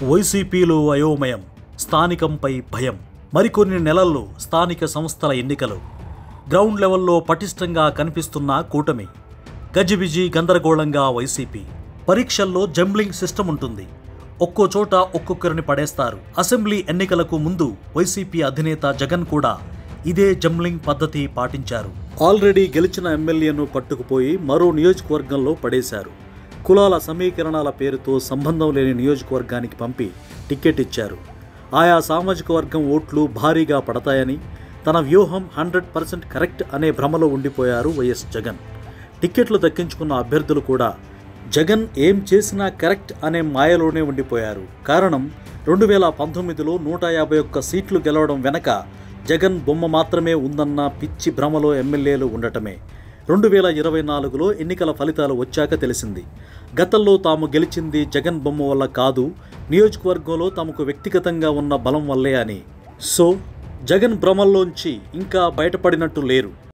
వైసీపీలో అయోమయం, స్థానికంపై భయం. మరికొన్ని నెలల్లో స్థానిక సంస్థల ఎన్నికలు. గ్రౌండ్ లెవెల్లో పటిష్టంగా కనిపిస్తున్న కూటమి. గజిబిజి గందరగోళంగా వైసీపీ. పరీక్షల్లో జంబ్లింగ్ సిస్టమ్ ఉంటుంది. ఒక్కో చోట ఒక్కొక్కరిని పడేస్తారు. అసెంబ్లీ ఎన్నికలకు ముందు వైసీపీ అధినేత జగన్ కూడా ఇదే జంబ్లింగ్ పద్ధతి పాటించారు. ఆల్రెడీ గెలిచిన ఎమ్మెల్యేను పట్టుకుపోయి మరో నియోజకవర్గంలో పడేశారు. కులాల సమీకరణాల పేరుతో సంబంధం లేని నియోజకవర్గానికి పంపి టికెట్ ఇచ్చారు. ఆయా సామాజిక వర్గం ఓట్లు భారీగా పడతాయని, తన వ్యూహం 100% కరెక్ట్ అనే భ్రమలో ఉండిపోయారు వైఎస్ జగన్. టిక్కెట్లు దక్కించుకున్న అభ్యర్థులు కూడా జగన్ ఏం చేసినా కరెక్ట్ అనే మాయలోనే ఉండిపోయారు. కారణం 2019లో 151 సీట్లు గెలవడం వెనక జగన్ బొమ్మ మాత్రమే ఉందన్న పిచ్చి భ్రమలో ఎమ్మెల్యేలు ఉండటమే. 2024లో ఎన్నికల ఫలితాలు వచ్చాక తెలిసింది, గతంలో తాము గెలిచింది జగన్ బొమ్మ వల్ల కాదు, నియోజకవర్గంలో తమకు వ్యక్తిగతంగా ఉన్న బలం వల్లే అని. సో జగన్ భ్రమల్లోంచి ఇంకా బయటపడినట్టు లేరు.